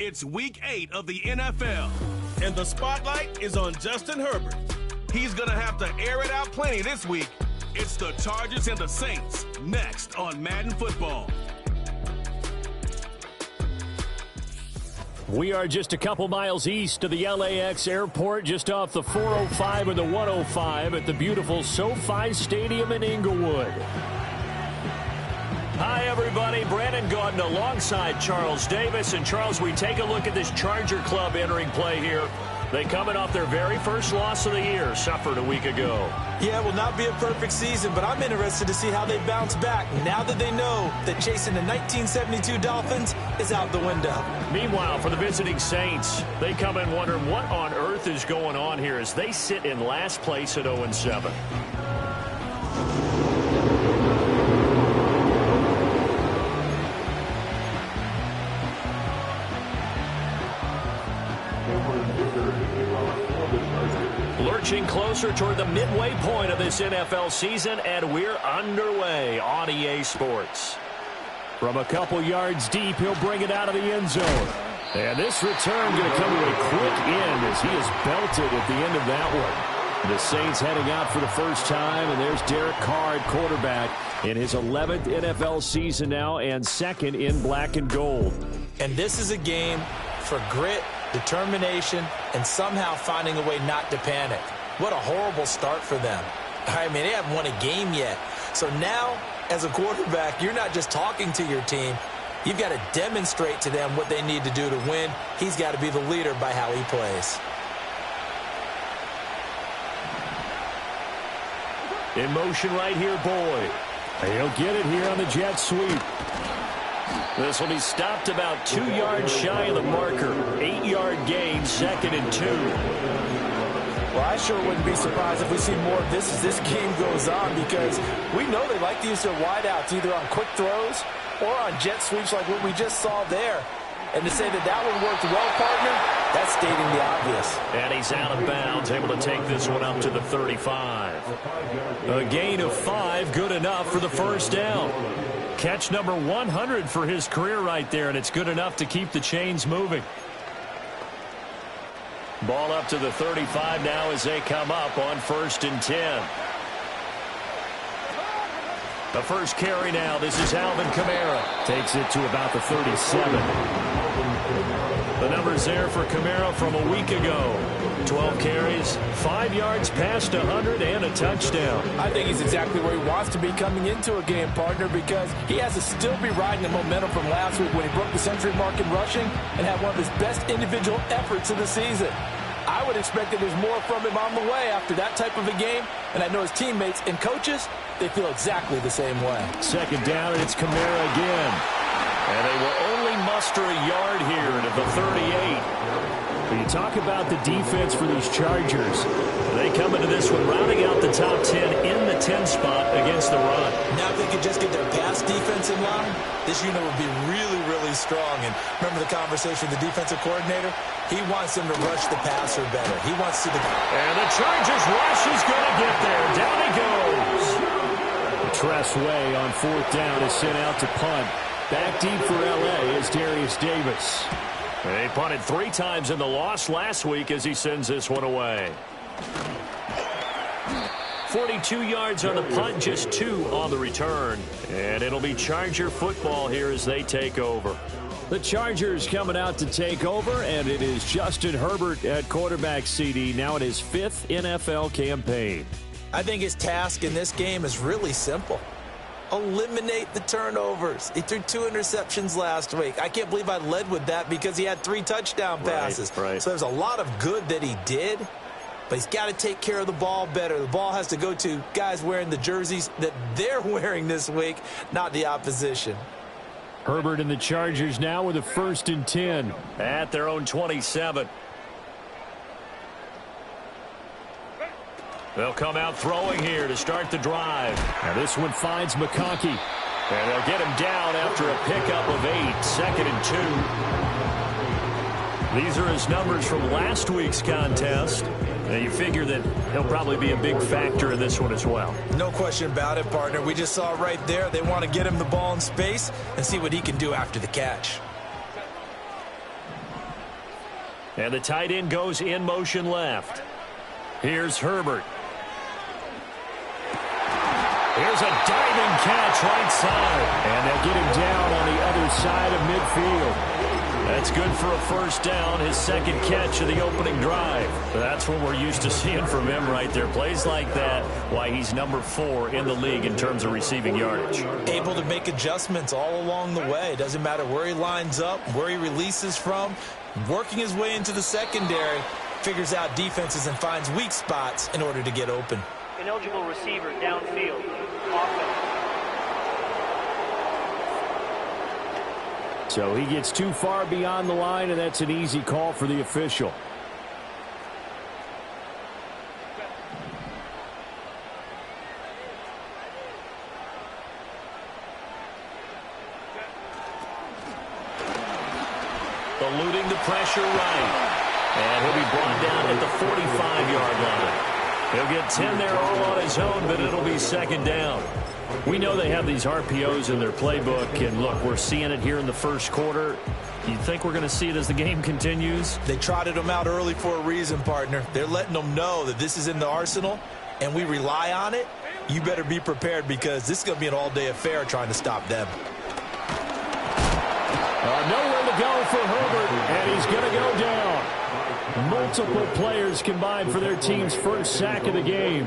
It's Week 8 of the NFL, and the spotlight is on Justin Herbert. He's going to have to air it out plenty this week. It's the Chargers and the Saints, next on Madden Football. We are just a couple miles east of the LAX airport, just off the 405 and the 105 at the beautiful SoFi Stadium in Inglewood. Hi, everybody. Brandon Gaudin alongside Charles Davis. And, Charles, we take a look at this Charger club entering play here. They coming off their very first loss of the year, suffered a week ago. Yeah, it will not be a perfect season, but I'm interested to see how they bounce back now that they know that chasing the 1972 Dolphins is out the window. Meanwhile, for the visiting Saints, they come in wondering what on earth is going on here as they sit in last place at 0-7. Lurching closer toward the midway point of this NFL season, and we're underway on EA Sports. From a couple yards deep, he'll bring it out of the end zone. And this return going to come to a quick end as he is belted at the end of that one. The Saints heading out for the first time, and there's Derek Carr, quarterback, in his 11th NFL season now and second in black and gold. And this is a game for grit, determination, and somehow finding a way not to panic. What a horrible start for them. I mean, they haven't won a game yet. So now, as a quarterback, you're not just talking to your team. You've got to demonstrate to them what they need to do to win. He's got to be the leader by how he plays. In motion right here, Boyd. He'll get it here on the jet sweep. This will be stopped about 2 yards shy of the marker. 8-yard gain, 2nd and 2. Well, I sure wouldn't be surprised if we see more of this as this game goes on, because we know they like to use their wideouts either on quick throws or on jet sweeps like what we just saw there. And to say that that one worked well, partner, that's stating the obvious. And he's out of bounds, able to take this one up to the 35. A gain of 5, good enough for the first down. Catch number 100 for his career right there, and it's good enough to keep the chains moving. Ball up to the 35 now as they come up on 1st and 10. The first carry now. This is Alvin Kamara. Takes it to about the 37. The numbers there for Kamara from a week ago. 12 carries, 5 yards past 100, and a touchdown. I think he's exactly where he wants to be coming into a game, partner, because he has to still be riding the momentum from last week when he broke the century mark in rushing and had one of his best individual efforts of the season. I would expect that there's more from him on the way after that type of a game, and I know his teammates and coaches, they feel exactly the same way. 2nd down, and it's Kamara again. And they will only muster a yard here to the 38. When you talk about the defense for these Chargers, they come into this one rounding out the top 10 in the 10 spot against the run. Now if they could just get their pass defense in line, this unit would be really, really strong. And remember the conversation with the defensive coordinator? He wants them to rush the passer better. He wants to... And the Chargers rush is going to get there. Down he goes. Tress Way on 4th down is sent out to punt. Back deep for L.A. is Darius Davis. They punted 3 times in the loss last week as he sends this one away. 42 yards on the punt, just 2 on the return. And it'll be Charger football here as they take over. The Chargers coming out to take over, and it is Justin Herbert at quarterback CD, now in his 5th NFL campaign. I think his task in this game is really simple. Eliminate the turnovers. He threw 2 interceptions last week. I can't believe I led with that because he had 3 touchdown passes. Right. So there's a lot of good that he did, but he's got to take care of the ball better. The ball has to go to guys wearing the jerseys that they're wearing this week, not the opposition. Herbert and the Chargers now with a 1st and 10 at their own 27. They'll come out throwing here to start the drive. Now this one finds McConkey. And they'll get him down after a pickup of 8. 2nd and 2. These are his numbers from last week's contest. And you figure that he'll probably be a big factor in this one as well. No question about it, partner. We just saw right there they want to get him the ball in space and see what he can do after the catch. And the tight end goes in motion left. Here's Herbert. Here's a diving catch right side. And they'll get him down on the other side of midfield. That's good for a first down, his second catch of the opening drive. That's what we're used to seeing from him right there. Plays like that, why he's number 4 in the league in terms of receiving yardage. Able to make adjustments all along the way. Doesn't matter where he lines up, where he releases from. Working his way into the secondary, figures out defenses and finds weak spots in order to get open. Ineligible receiver downfield. Offense. So he gets too far beyond the line, and that's an easy call for the official. Eluding the pressure right. And he'll be brought down at the 45-yard line. He'll get 10 there all on his own, but it'll be second down. We know they have these RPOs in their playbook, and look, we're seeing it here in the first quarter. You think we're going to see it as the game continues? They trotted them out early for a reason, partner. They're letting them know that this is in the arsenal, and we rely on it. You better be prepared because this is going to be an all-day affair trying to stop them. Nowhere to go for Herbert, and he's going to go down. Multiple players combined for their team's first sack of the game.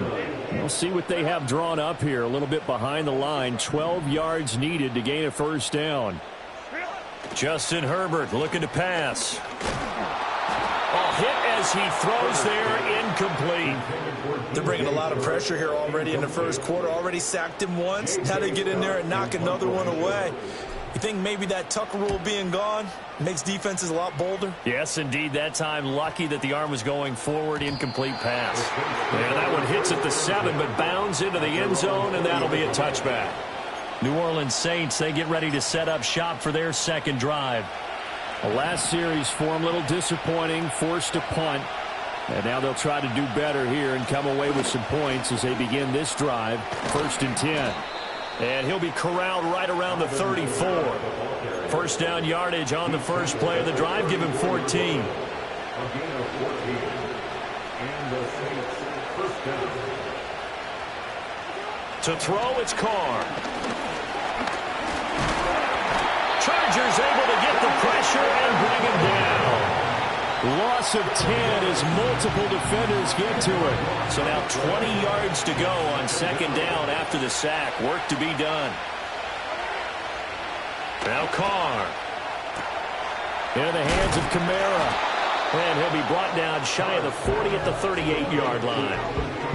We'll see what they have drawn up here. A little bit behind the line. 12 yards needed to gain a first down. Justin Herbert looking to pass. Hit as he throws there, incomplete. They're bringing a lot of pressure here already in the first quarter. Already sacked him once. Now they get in there and knock another one away. You think maybe that Tucker rule being gone makes defenses a lot bolder? Yes, indeed. That time, lucky that the arm was going forward. Incomplete pass. And that one hits at the 7, but bounds into the end zone, and that'll be a touchback. New Orleans Saints, they get ready to set up shop for their second drive. The last series for them, a little disappointing, forced to punt. And now they'll try to do better here and come away with some points as they begin this drive. 1st and 10. And he'll be corralled right around the 34. First down yardage on the first play of the drive. Give him 14. To throw, it's Carr. Chargers able to get the pressure and bring him down. Loss of 10 as multiple defenders get to it. So now 20 yards to go on second down after the sack. Work to be done. Now Carr. Into the hands of Kamara. And he'll be brought down shy of the 40 at the 38-yard line.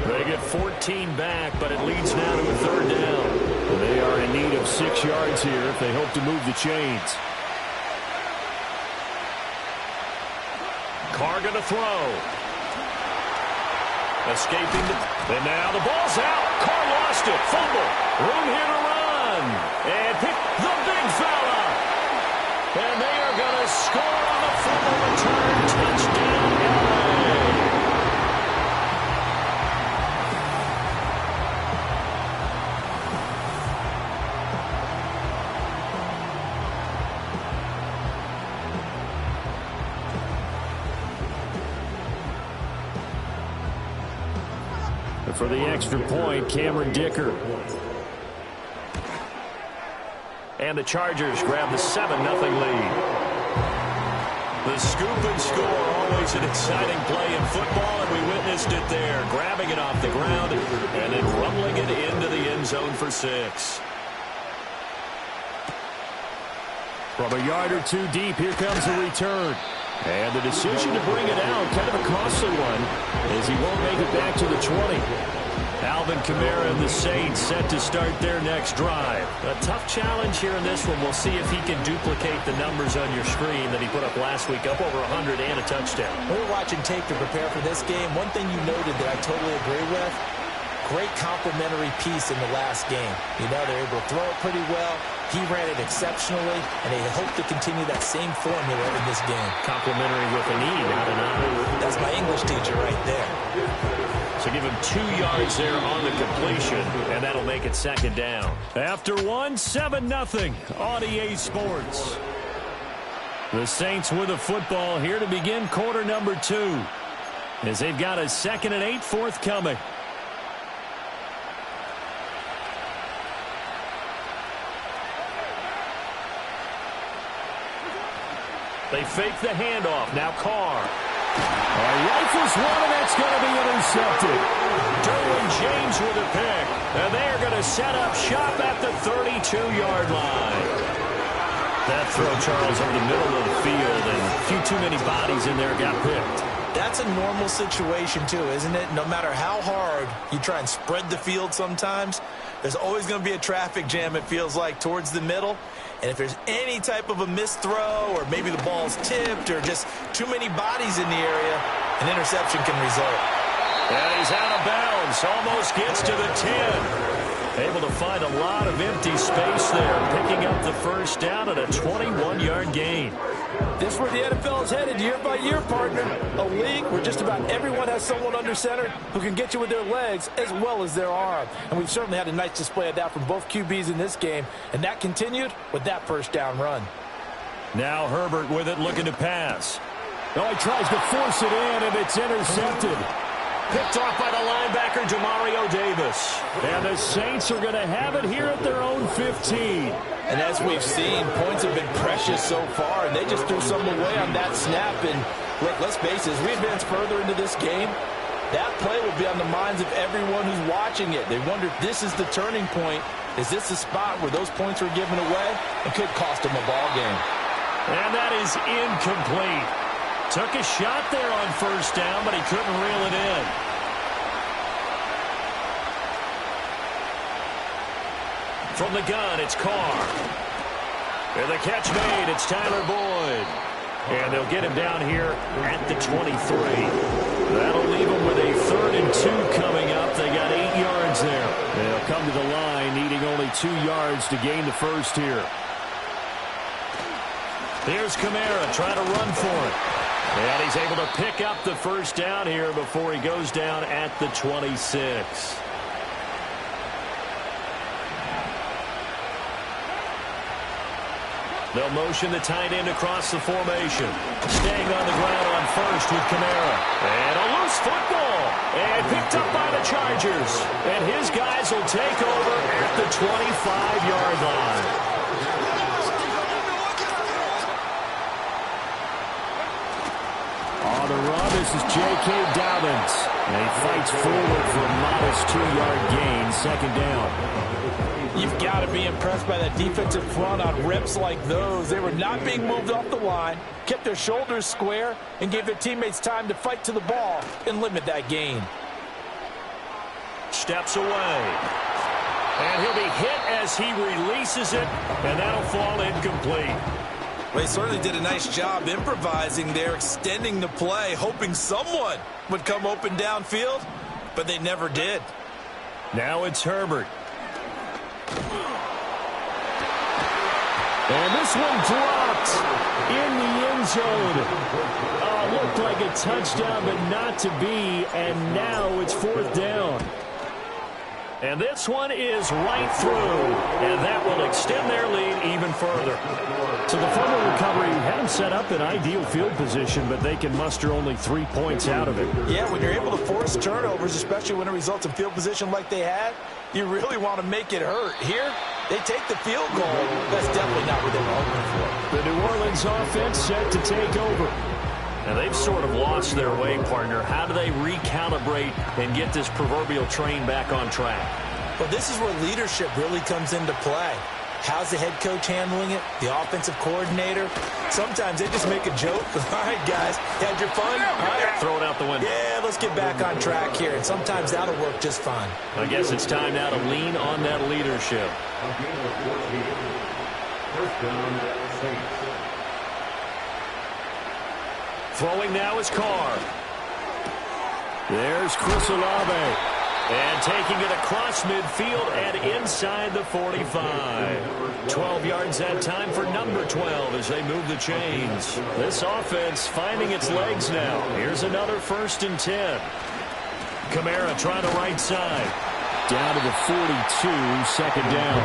They get 14 back, but it leads now to a third down. They are in need of 6 yards here if they hope to move the chains. Carr going to throw. Escaping and now the ball's out. Carr lost it. Fumble. Room here to run. And pick the big fella. And they are going to score on the fumble return. Touchdown, LA. For the extra point, Cameron Dicker. And the Chargers grab the 7-0 lead. The scoop and score, always an exciting play in football, and we witnessed it there. Grabbing it off the ground and then rumbling it into the end zone for 6. From a yard or two deep, here comes the return. And the decision to bring it out, kind of a costly one, as he won't make it back to the 20. Alvin Kamara and the Saints set to start their next drive. A tough challenge here in this one. We'll see if he can duplicate the numbers on your screen that he put up last week, up over 100 and a touchdown. When we're watching tape to prepare for this game, one thing you noted that I totally agree with, great complementary piece in the last game. You know, they're able to throw it pretty well. He ran it exceptionally, and they hope to continue that same formula in this game. Complimentary with an E, not an I. That's my English teacher right there. So give him 2 yards there on the completion, and that'll make it second down. After one, 7-0 on EA Sports. The Saints with the football here to begin quarter number 2, as they've got a 2nd and 8 forthcoming. They fake the handoff. Now Carr. Rifles one, and that's going to be intercepted. Derwin James with a pick. And they're going to set up shop at the 32-yard line. That throw, Charles, over the middle of the field, and a few too many bodies in there got picked. That's a normal situation, too, isn't it? No matter how hard you try and spread the field sometimes, there's always going to be a traffic jam, it feels like, towards the middle. And if there's any type of a missed throw, or maybe the ball's tipped, or just too many bodies in the area, an interception can result. And he's out of bounds. Almost gets to the 10. Able to find a lot of empty space there, picking up the first down at a 21-yard gain. This is where the NFL is headed year by year, partner. A league where just about everyone has someone under center who can get you with their legs as well as their arm. And we've certainly had a nice display of that from both QBs in this game. And that continued with that first down run. Now Herbert with it, looking to pass. Oh, he tries to force it in, and it's intercepted. Picked off by the linebacker, Demario Davis. And the Saints are going to have it here at their own 15. And as we've seen, points have been precious so far, and they just threw some away on that snap. And look, let's face it, as we advance further into this game, that play will be on the minds of everyone who's watching it. They wonder if this is the turning point. Is this the spot where those points are given away? It could cost them a ball game. And that is incomplete. Took a shot there on first down, but he couldn't reel it in. From the gun, it's Carr. And the catch made, it's Tyler Boyd. And they'll get him down here at the 23. That'll leave him with a 3rd and 2 coming up. They got 8 yards there. They'll come to the line, needing only 2 yards to gain the first here. Here's Kamara trying to run for it. And he's able to pick up the first down here before he goes down at the 26. They'll motion the tight end across the formation. Staying on the ground on first with Kamara. And a loose football. And picked up by the Chargers. And his guys will take over at the 25-yard line. On the run, this is J.K. Dobbins. And he fights forward for a modest 2-yard gain, 2nd down. You've got to be impressed by that defensive front on reps like those. They were not being moved off the line, kept their shoulders square, and gave their teammates time to fight to the ball and limit that gain. Steps away. And he'll be hit as he releases it, and that'll fall incomplete. Well, he certainly did a nice job improvising there, extending the play, hoping someone would come open downfield, but they never did. Now it's Herbert. And this one dropped in the end zone. Looked like a touchdown, but not to be, and now it's 4th down. And this one is right through, and that will extend their lead even further. So the fumble recovery had them set up in ideal field position, but they can muster only 3 points out of it. Yeah, when you're able to force turnovers, especially when it results in field position like they had, you really want to make it hurt. Here, they take the field goal. That's definitely not what they were hoping for. The New Orleans offense set to take over. Now, they've sort of lost their way, partner. How do they recalibrate and get this proverbial train back on track? Well, this is where leadership really comes into play. How's the head coach handling it? The offensive coordinator? Sometimes they just make a joke. All right, guys, had your fun? All right. Throw it out the window. Yeah, let's get back on track here. And sometimes that'll work just fine. I guess it's time now to lean on that leadership. Throwing now is Carr. There's Chris Olave. And taking it across midfield and inside the 45. 12 yards that time for number 12 as they move the chains. This offense finding its legs now. Here's another 1st and 10. Kamara trying the right side. Down to the 42, 2nd down.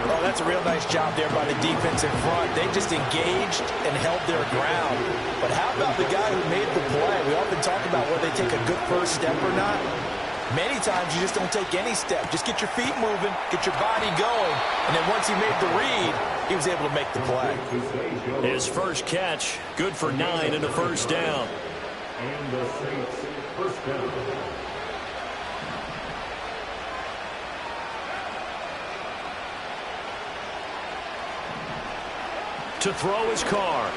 Oh, that's a real nice job there by the defense in front. They just engaged and held their ground. But how about the guy who made the play? We often talk about whether they take a good first step or not. Many times you just don't take any step. Just get your feet moving, get your body going, and then once he made the read, he was able to make the play. His first catch, good for 9 and a first down. And the Saints first down. To throw his car.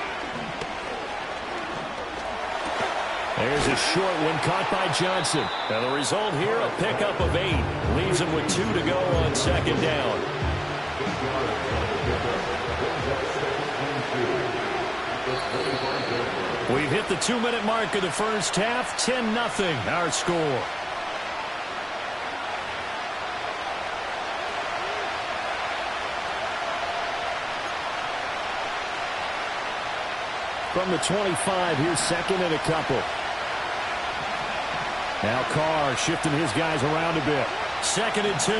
There's a short one caught by Johnson. And the result here, a pickup of 8. Leaves him with 2 to go on second down. We've hit the 2-minute mark of the first half. 10-0 our score. From the 25, here's second and a couple. Now Carr shifting his guys around a bit. 2nd and 2.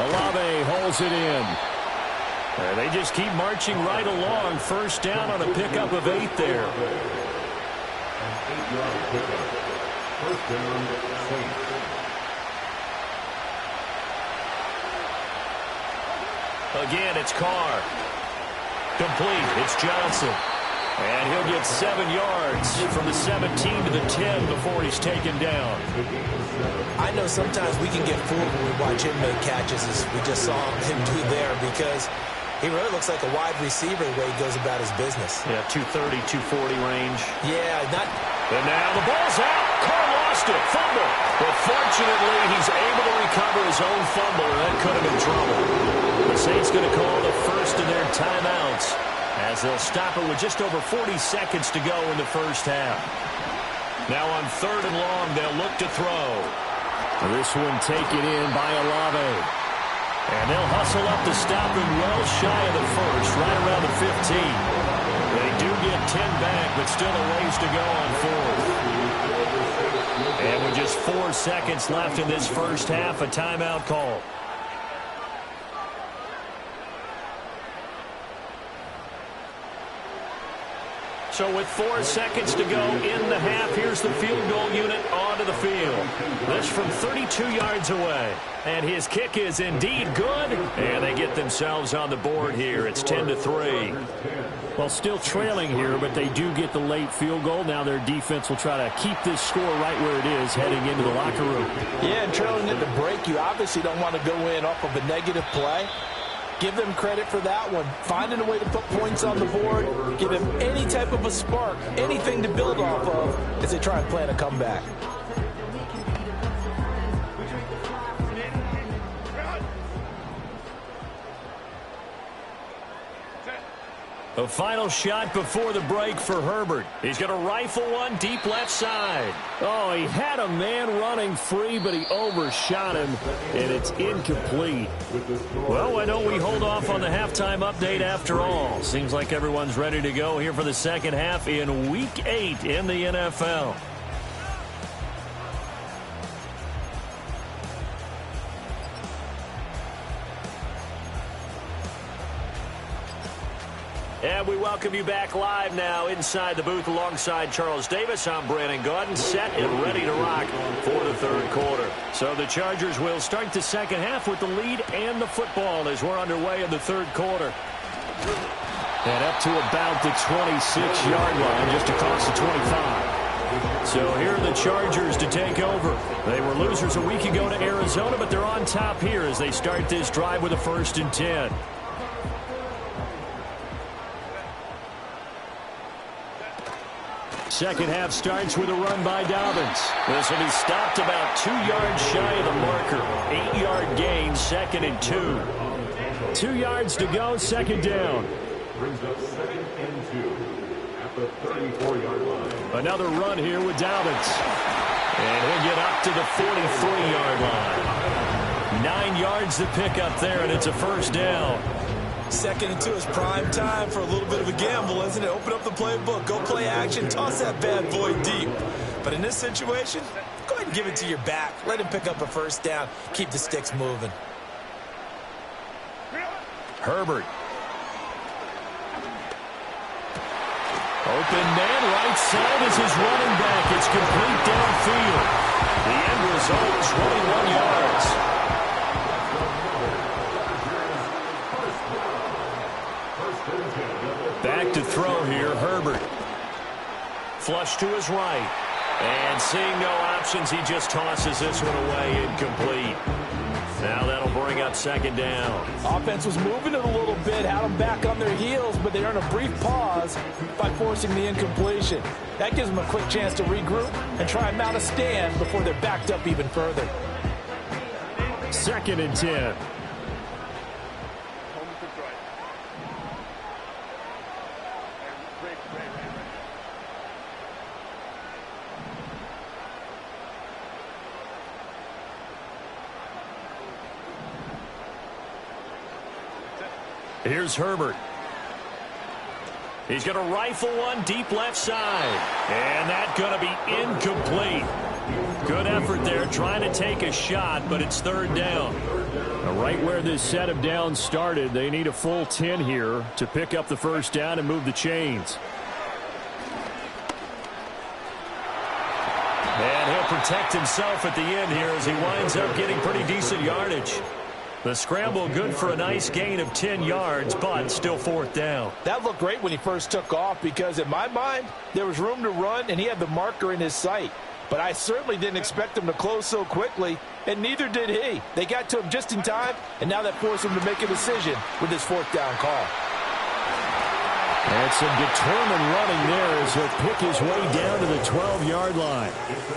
Olave holds it in. They just keep marching right along. First down on a pickup of 8 there. An 8-yard pickup. First down, Saints. Again, it's Carr. Complete. It's Johnson. And he'll get 7 yards from the 17 to the 10 before he's taken down. I know sometimes we can get fooled when we watch him make catches, as we just saw him do there, because he really looks like a wide receiver the way he goes about his business. Yeah, 230, 240 range. Yeah, not... And now the ball's out. Carr lost it. Fumble. But fortunately, he's able to recover his own fumble, or that could have been trouble. The Saints going to call the first of their timeouts as they'll stop it with just over 40 seconds to go in the first half. Now on 3rd and long, they'll look to throw. This one taken in by Olave. And they'll hustle up to stop him well shy of the first, right around the 15. They do get 10 back, but still a ways to go on 4th. And with just 4 seconds left in this first half, a timeout call. So with 4 seconds to go in the half, here's the field goal unit onto the field. This from 32 yards away. And his kick is indeed good. And they get themselves on the board here. It's 10-3. Well, still trailing here, but they do get the late field goal. Now their defense will try to keep this score right where it is heading into the locker room. Yeah, and trailing at the break, you obviously don't want to go in off of a negative play. Give them credit for that one. Finding a way to put points on the board, give them any type of a spark, anything to build off of as they try and plan a comeback. A final shot before the break for Herbert. He's going to rifle one deep left side. Oh, he had a man running free, but he overshot him, and it's incomplete. Well, why don't we hold off on the halftime update after all? Seems like everyone's ready to go here for the second half in Week 8 in the NFL. And we welcome you back live now inside the booth alongside Charles Davis. I'm Brandon Gaudin, set and ready to rock for the third quarter. So the Chargers will start the second half with the lead and the football as we're underway in the third quarter. And up to about the 26-yard line, just across the 25. So here are the Chargers to take over. They were losers a week ago to Arizona, but they're on top here as they start this drive with a 1st and 10. Second half starts with a run by Dobbins. This will be stopped about 2 yards shy of the marker. 8-yard gain, 2nd and 2. 2 yards to go, second down. Brings up 2nd and 2 at the 34-yard line. Another run here with Dobbins. And he'll get up to the 43-yard line. 9 yards to pick up there, and it's a first down. 2nd and 2 is prime time for a little bit of a gamble, isn't it? Open up the playbook, go play action, toss that bad boy deep. But in this situation, go ahead and give it to your back. Let him pick up a first down, keep the sticks moving. Herbert. Open man, right side is his running back. It's complete downfield. The end result, 21 yards. Back to throw here, Herbert. Flush to his right. And seeing no options, he just tosses this one away, incomplete. Now that'll bring up second down. Offense was moving it a little bit, had them back on their heels, but they earned a brief pause by forcing the incompletion. That gives them a quick chance to regroup and try and mount a stand before they're backed up even further. 2nd and 10. Here's Herbert. He's going to rifle one deep left side. And that's going to be incomplete. Good effort there trying to take a shot, but it's 3rd down. Now, right where this set of downs started, they need a full 10 here to pick up the 1st down and move the chains. And he'll protect himself at the end here as he winds up getting pretty decent yardage. The scramble good for a nice gain of 10 yards, but still 4th down. That looked great when he first took off because, in my mind, there was room to run and he had the marker in his sight. But I certainly didn't expect him to close so quickly, and neither did he. They got to him just in time, and now that forced him to make a decision with his 4th down call. And some determined running there as he'll pick his way down to the 12-yard line.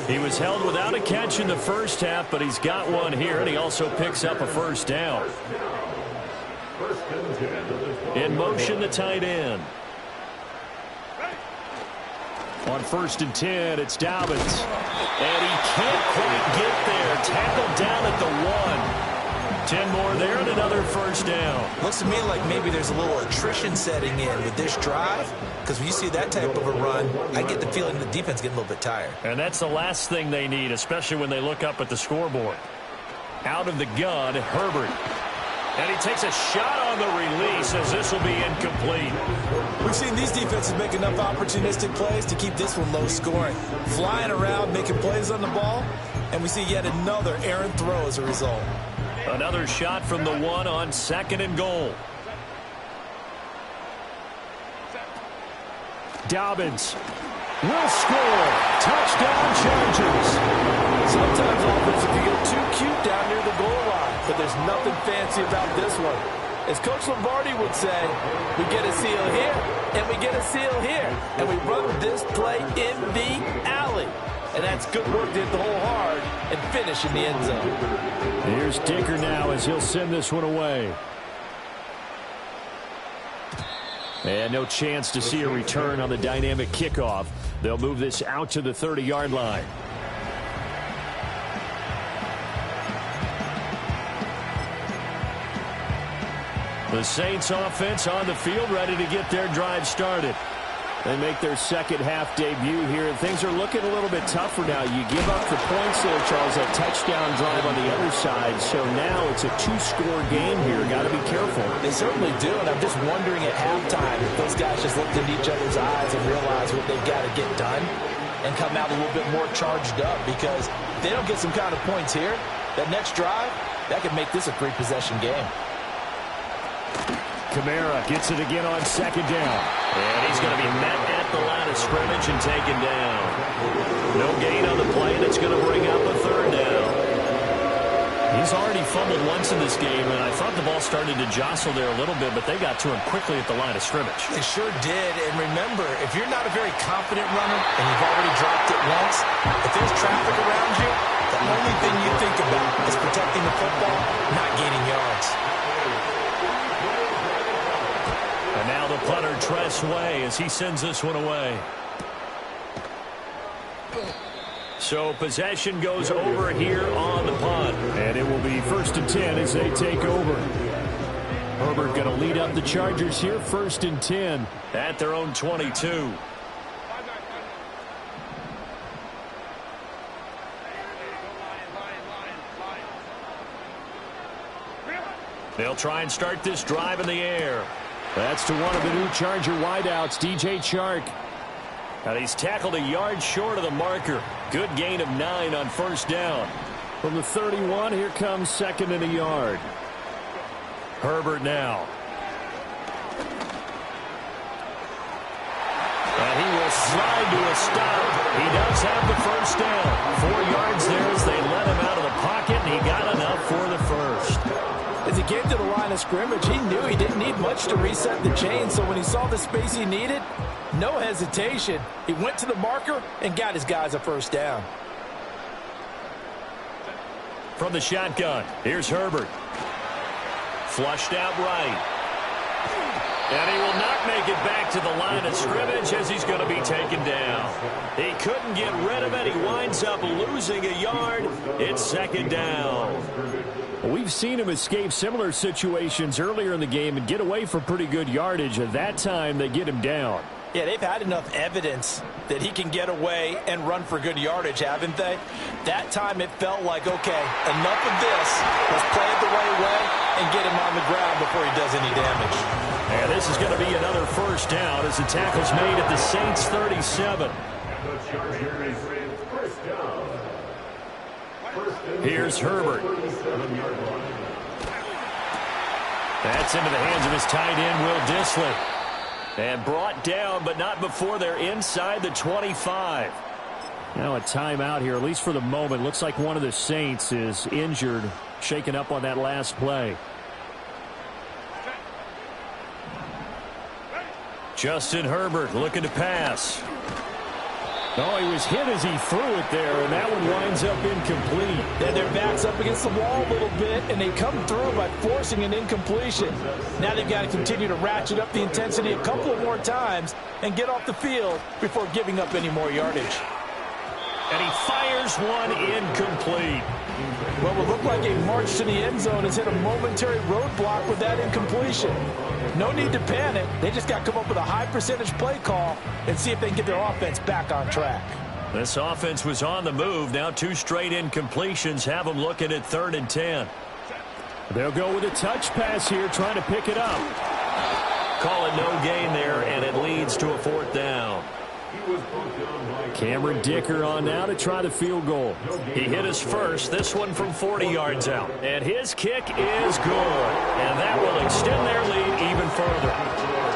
He was held without a catch in the first half, but he's got one here, and he also picks up a 1st down. In motion, the tight end. On 1st and 10, it's Dobbins. And he can't quite get there. Tackled down at the 1. 10 more there and another 1st down. Looks to me like maybe there's a little attrition setting in with this drive, because when you see that type of a run, I get the feeling the defense getting a little bit tired. And that's the last thing they need, especially when they look up at the scoreboard. Out of the gun, Herbert. And he takes a shot on the release as this will be incomplete. We've seen these defenses make enough opportunistic plays to keep this one low scoring. Flying around, making plays on the ball, and we see yet another errant throw as a result. Another shot from the 1 on 2nd and goal. Dobbins will score. Touchdown, Chargers. Sometimes offense, if you get too cute down near the goal line, but there's nothing fancy about this one. As Coach Lombardi would say, we get a seal here, and we get a seal here, and we run this play in the alley. And that's good work to hit the hole hard and finish in the end zone. Here's Dicker now as he'll send this one away. And no chance to see a return on the dynamic kickoff. They'll move this out to the 30-yard line. The Saints offense on the field, ready to get their drive started. They make their second half debut here, and things are looking a little bit tougher now. You give up the points there, Charles, that touchdown drive on the other side. So now it's a 2-score game here. Got to be careful. They certainly do, and I'm just wondering at halftime if those guys just looked into each other's eyes and realized what they've got to get done and come out a little bit more charged up, because if they don't get some kind of points here, that next drive, that could make this a 3-possession game. Kamara gets it again on 2nd down. And he's going to be met at the line of scrimmage and taken down. No gain on the play, and it's going to bring up a 3rd down. He's already fumbled once in this game, and I thought the ball started to jostle there a little bit, but they got to him quickly at the line of scrimmage. They sure did, and remember, if you're not a very confident runner and you've already dropped it once, if there's traffic around you, the only thing you think about is protecting the football, not gaining yards. And now the punter, Tress Way, as he sends this one away. So possession goes over here on the punt. And it will be 1st and 10 as they take over. Herbert going to lead up the Chargers here, 1st and 10 at their own 22. They'll try and start this drive in the air. That's to one of the new Charger wideouts, DJ Chark. And he's tackled a yard short of the marker. Good gain of 9 on first down. From the 31, here comes second and a yard. Herbert now. And he will slide to a stop. He does have the first down. 4 yards there as they let him out of the pocket, and he got enough for the first. As he came to the line of scrimmage, he knew he didn't need much to reset the chain, so when he saw the space he needed, no hesitation. He went to the marker and got his guys a first down. From the shotgun, here's Herbert. Flushed out right. And he will not make it back to the line of scrimmage as he's going to be taken down. He couldn't get rid of it. He winds up losing a yard. It's second down. We've seen him escape similar situations earlier in the game and get away for pretty good yardage. At that time, they get him down. Yeah, they've had enough evidence that he can get away and run for good yardage, haven't they? That time it felt like, okay, enough of this. Let's play it the right way and get him on the ground before he does any damage. And this is going to be another first down as the tackle's made at the Saints 37. Here's Herbert. That's into the hands of his tight end, Will Dissly. And brought down, but not before they're inside the 25. Now a timeout here, at least for the moment. Looks like one of the Saints is injured, shaken up on that last play. Justin Herbert looking to pass. Oh, he was hit as he threw it there, and that one winds up incomplete. Then their back's up against the wall a little bit, and they come through by forcing an incompletion. Now they've got to continue to ratchet up the intensity a couple of more times and get off the field before giving up any more yardage. And he fires one incomplete. Well, it looked like a march to the end zone has hit a momentary roadblock with that incompletion. No need to panic. They just got to come up with a high percentage play call and see if they can get their offense back on track. This offense was on the move. Now 2 straight incompletions have them looking at 3rd and 10. They'll go with a touch pass here, trying to pick it up. Call it no gain there, and it leads to a 4th down. Cameron Dicker on now to try the field goal. He hit his first, this one from 40 yards out. And his kick is good. And that will extend their lead even further.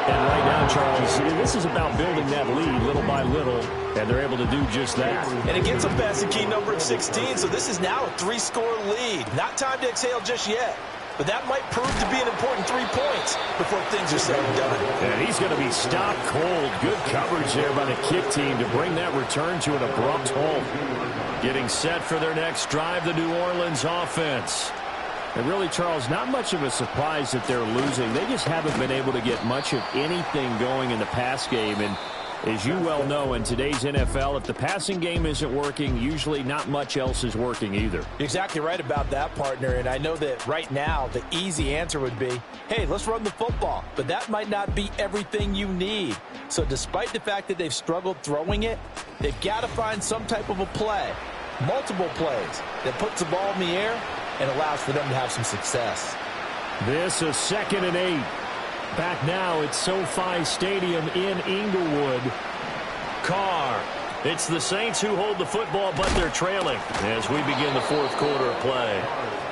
And right now, Charles, this is about building that lead little by little, and they're able to do just that. And it gets them past the key number of 16, so this is now a 3-score lead. Not time to exhale just yet. But that might prove to be an important 3 points before things are said and done. And he's going to be stopped cold. Good coverage there by the kick team to bring that return to an abrupt halt. Getting set for their next drive, the New Orleans offense. And really, Charles, not much of a surprise that they're losing. They just haven't been able to get much of anything going in the pass game. And as you well know, in today's NFL, if the passing game isn't working, usually not much else is working either. You're exactly right about that, partner. And I know that right now the easy answer would be, hey, let's run the football. But that might not be everything you need. So despite the fact that they've struggled throwing it, they've got to find some type of a play, multiple plays, that puts the ball in the air and allows for them to have some success. This is 2nd and 8. Back now at SoFi Stadium in Inglewood. Carr. It's the Saints who hold the football, but they're trailing as we begin the 4th quarter of play.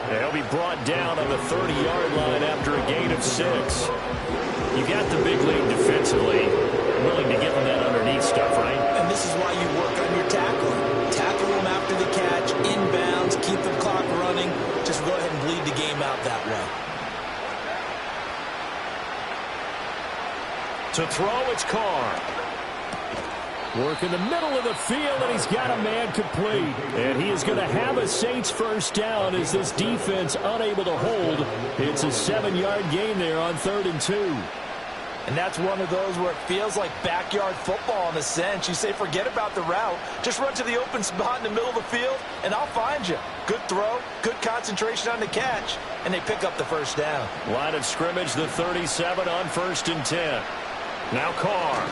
They'll be brought down on the 30-yard line after a gain of 6. You got the big lead defensively, willing to give them that underneath stuff, right? And this is why you work on your tackling. Tackle them after the catch, inbounds, keep the clock running. Just go ahead and bleed the game out that way. To throw, it's Carr. Work in the middle of the field, and he's got a man complete. And he is going to have a Saints first down as this defense unable to hold. It's a 7-yard gain there on 3rd and 2. And that's one of those where it feels like backyard football in a sense. You say, forget about the route. Just run to the open spot in the middle of the field, and I'll find you. Good throw, good concentration on the catch, and they pick up the first down. Line of scrimmage, the 37 on 1st and 10. Now Carr.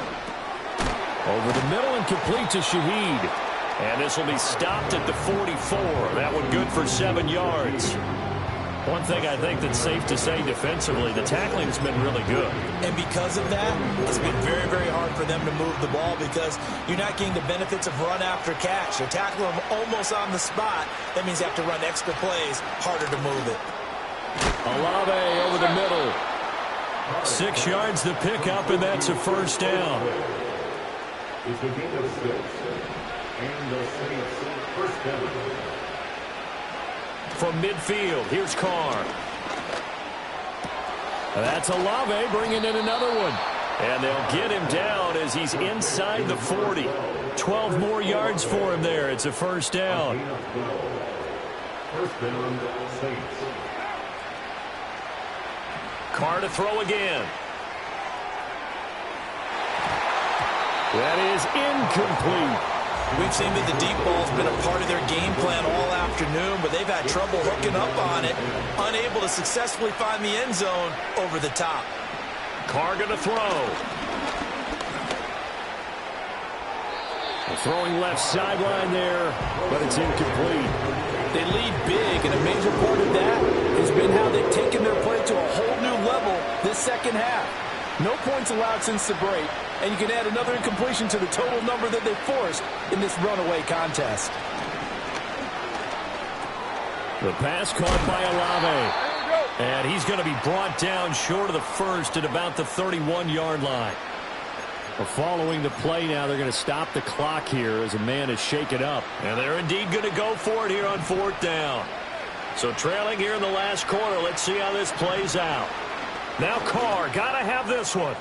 Over the middle and complete to Shaheed. And this will be stopped at the 44. That one good for 7 yards. One thing I think that's safe to say defensively, the tackling has been really good. And because of that, it's been very, very hard for them to move the ball because you're not getting the benefits of run after catch. You're tackling them almost on the spot. That means you have to run extra plays, harder to move it. Olave over the middle. 6 yards to pick up, and that's a first down. It's a gain of 6. And the Saints first down. From midfield, here's Carr. That's Olave bringing in another one. And they'll get him down as he's inside the 40. 12 more yards for him there. It's a first down. First down, Saints. Carr to throw again. That is incomplete. We've seen that the deep ball's been a part of their game plan all afternoon, but they've had trouble hooking up on it, unable to successfully find the end zone over the top. Carr going to throw. Throwing left sideline there, but it's incomplete. They lead big, and a major part of that has been how they've taken their play to a whole new level this second half. No points allowed since the break, and you can add another incompletion to the total number that they forced in this runaway contest. The pass caught by Olave. And he's going to be brought down short of the first at about the 31-yard line. Well, following the play now, they're going to stop the clock here as a man is shaken up. And they're indeed going to go for it here on 4th down. So trailing here in the last quarter, let's see how this plays out. Now Carr, got to have this one.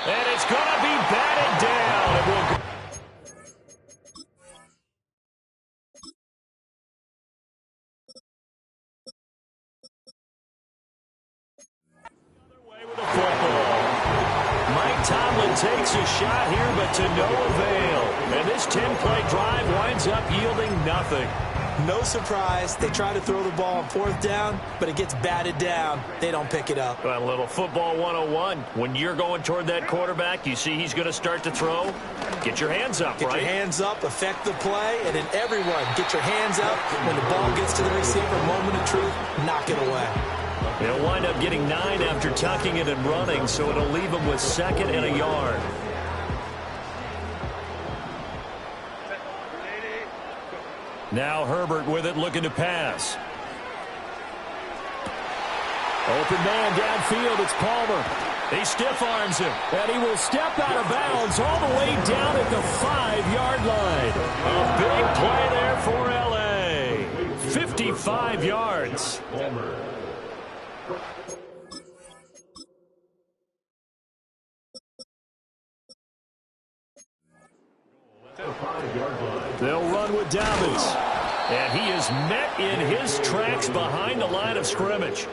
And it's going to be batted down. It will go. With the football. Mike Tomlin takes a shot here, but to no avail. And this 10-play drive winds up yielding nothing. No surprise. They try to throw the ball on 4th down, but it gets batted down. They don't pick it up. A little football 101. When you're going toward that quarterback, you see he's going to start to throw. Get your hands up, Get right? your hands up, affect the play, and then everyone get your hands up. When the ball gets to the receiver, moment of truth, knock it away. They'll wind up getting 9 after tucking it and running, so it'll leave them with 2nd and a yard. Now Herbert with it, looking to pass. Open man downfield, it's Palmer. He stiff-arms him, and he will step out of bounds all the way down at the 5-yard line. A big play there for L.A. 55 yards. They'll run with Dobbins. And he is met in his tracks behind the line of scrimmage.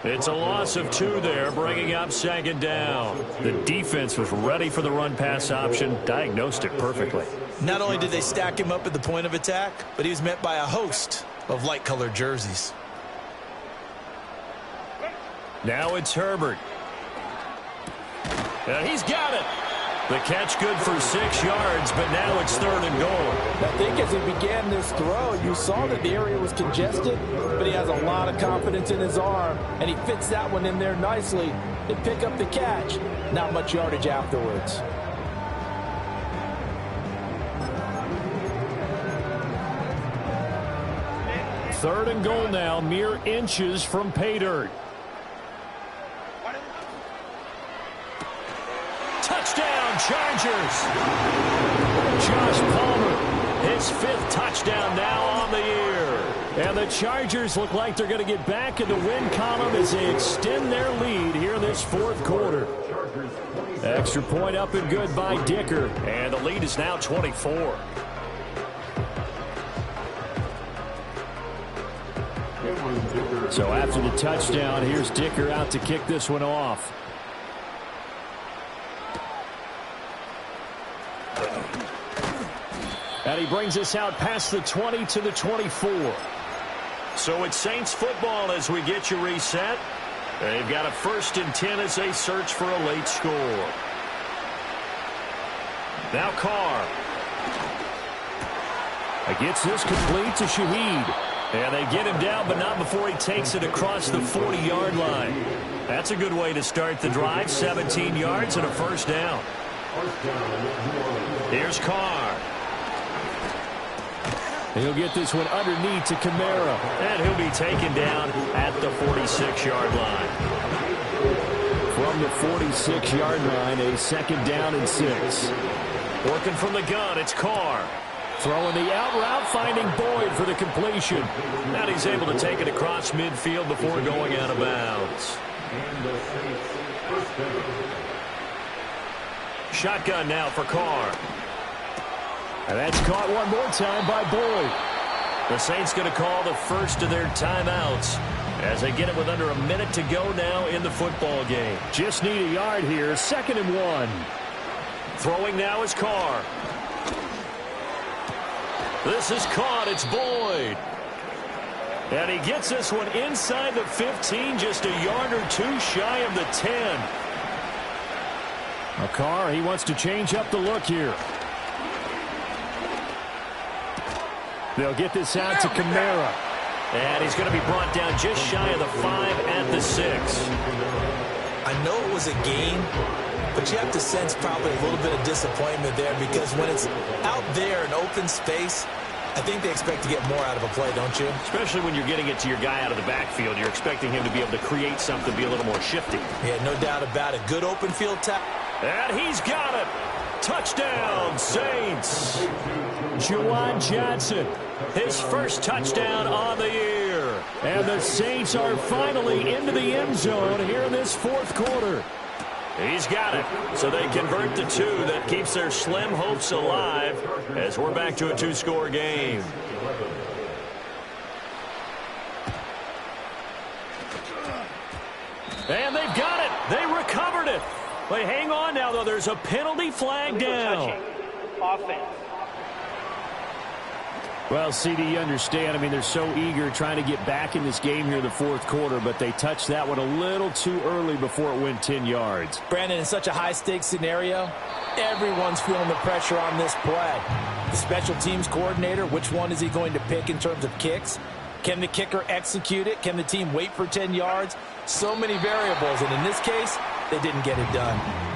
It's a loss of 2 there, bringing up 2nd down. The defense was ready for the run-pass option, diagnosed it perfectly. Not only did they stack him up at the point of attack, but he was met by a host of light-colored jerseys. Now it's Herbert. And he's got it. The catch good for 6 yards, but now it's 3rd and goal. I think as he began this throw, you saw that the area was congested, but he has a lot of confidence in his arm, and he fits that one in there nicely. They pick up the catch. Not much yardage afterwards. Third and goal now, mere inches from pay dirt. Touchdown, Chargers. Josh Palmer, his 5th touchdown now on the year. And the Chargers look like they're going to get back in the win column as they extend their lead here in this 4th quarter. Extra point up and good by Dicker. And the lead is now 24. So after the touchdown, here's Dicker out to kick this one off. And he brings us out past the 20 to the 24. So it's Saints football as we get you reset. They've got a 1st and 10 as they search for a late score. Now Carr. Gets this complete to Shaheed. And they get him down, but not before he takes it across the 40-yard line. That's a good way to start the drive. 17 yards and a first down. Here's Carr. He'll get this one underneath to Kamara. And he'll be taken down at the 46-yard line. From the 46-yard line, a second down and 6. Working from the gun, it's Carr. Throwing the out route, finding Boyd for the completion. And he's able to take it across midfield before going out of bounds. Shotgun now for Carr. And that's caught one more time by Boyd. The Saints going to call the first of their timeouts as they get it with under a minute to go now in the football game. Just need a yard here, 2nd and 1. Throwing now is Carr. This is caught. It's Boyd. And he gets this one inside the 15, just a yard or two shy of the 10. Carr, he wants to change up the look here. They'll get this out to Kamara. And he's going to be brought down just shy of the 5 at the 6. I know it was a gain, but you have to sense probably a little bit of disappointment there because when it's out there in open space, I think they expect to get more out of a play, don't you? Especially when you're getting it to your guy out of the backfield. You're expecting him to be able to create something, be a little more shifty. Yeah, no doubt about it. Good open field tap. And he's got it. Touchdown, Saints. Juwan Johnson. His first touchdown on the year. And the Saints are finally into the end zone here in this 4th quarter. He's got it. So they convert the 2. That keeps their slim hopes alive as we're back to a 2-score game. And they've got it. They recovered it. But hang on now, though. There's a penalty flag down. Offense. Well, CD, you understand. I mean, they're so eager trying to get back in this game here in the 4th quarter, but they touched that one a little too early before it went 10 yards. Brandon, in such a high-stakes scenario, everyone's feeling the pressure on this play. The special teams coordinator, which one is he going to pick in terms of kicks? Can the kicker execute it? Can the team wait for 10 yards? So many variables, and in this case, they didn't get it done.